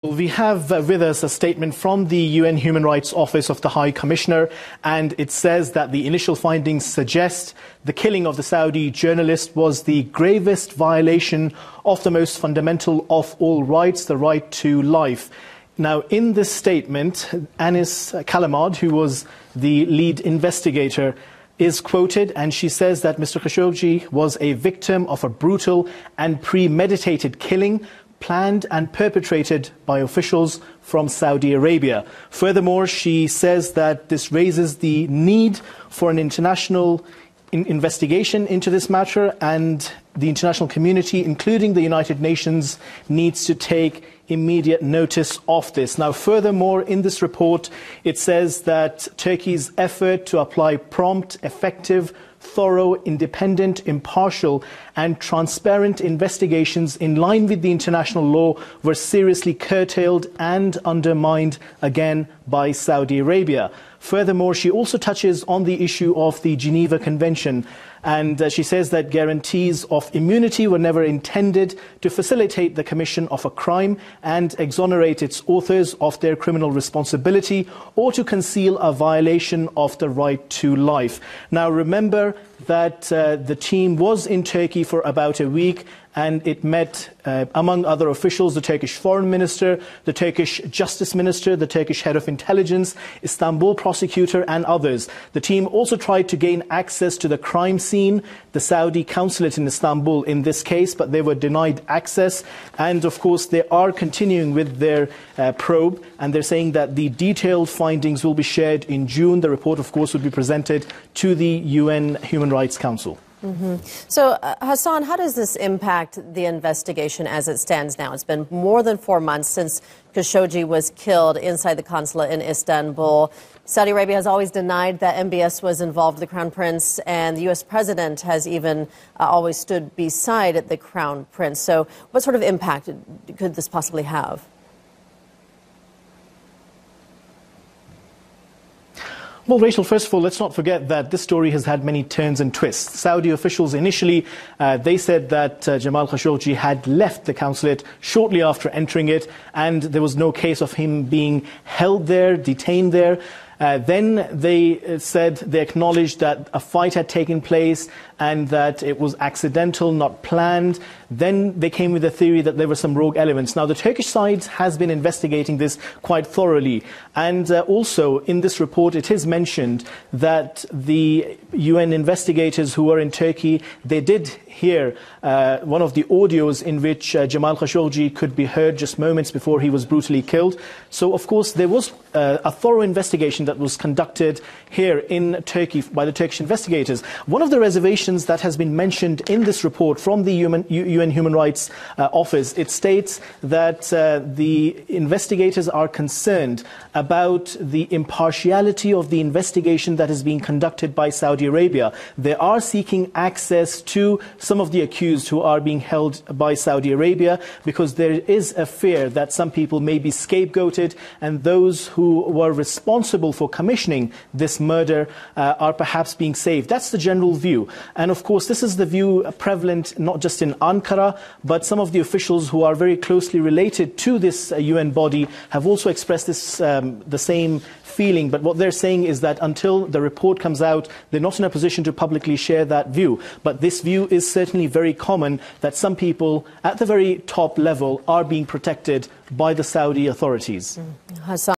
We have with us a statement from the UN Human Rights Office of the High Commissioner, and it says that the initial findings suggest the killing of the Saudi journalist was the gravest violation of the most fundamental of all rights, the right to life. Now, in this statement, Anis Kalamad, who was the lead investigator, is quoted, and she says that Mr. Khashoggi was a victim of a brutal and premeditated killing planned and perpetrated by officials from Saudi Arabia. Furthermore, she says that this raises the need for an international investigation into this matter, and the international community, including the United Nations, needs to take immediate notice of this. Now, furthermore, in this report, it says that Turkey's effort to apply prompt, effective, thorough, independent, impartial and transparent investigations in line with the international law were seriously curtailed and undermined again by Saudi Arabia. Furthermore, she also touches on the issue of the Geneva Convention, and she says that guarantees of immunity were never intended to facilitate the commission of a crime and exonerate its authors of their criminal responsibility or to conceal a violation of the right to life. Now, remember that the team was in Turkey for about a week, and it met, among other officials, the Turkish foreign minister, the Turkish justice minister, the Turkish head of intelligence, Istanbul prosecutor and others. The team also tried to gain access to the crime scene, the Saudi consulate in Istanbul in this case, but they were denied access. And of course, they are continuing with their probe, and they're saying that the detailed findings will be shared in June. The report, of course, will be presented to the UN Human Rights Council. So, Hassan, how does this impact the investigation as it stands now? It's been more than 4 months since Khashoggi was killed inside the consulate in Istanbul. Saudi Arabia has always denied that MBS was involved, the Crown Prince, and the U.S. President has even always stood beside the Crown Prince. So what sort of impact could this possibly have? Well, Rachel, first of all, let's not forget that this story has had many turns and twists. Saudi officials initially, they said that Jamal Khashoggi had left the consulate shortly after entering it, and there was no case of him being held there, detained there. Then they they acknowledged that a fight had taken place and that it was accidental, not planned. Then they came with the theory that there were some rogue elements. Now, the Turkish side has been investigating this quite thoroughly. And also, in this report, it is mentioned that the UN investigators who were in Turkey, they did hear one of the audios in which Jamal Khashoggi could be heard just moments before he was brutally killed. So, of course, there was a thorough investigation that was conducted here in Turkey by the Turkish investigators. One of the reservations that has been mentioned in this report from the UN Human Rights Office, it states that the investigators are concerned about the impartiality of the investigation that is being conducted by Saudi Arabia. They are seeking access to some of the accused who are being held by Saudi Arabia because there is a fear that some people may be scapegoated, and those who were responsible for commissioning this murder are perhaps being saved. That's the general view. And of course, this is the view prevalent not just in Ankara, but some of the officials who are very closely related to this UN body have also expressed this, the same feeling. But what they're saying is that until the report comes out, they're not in a position to publicly share that view. But this view is certainly very common, that some people at the very top level are being protected by the Saudi authorities. Hassan.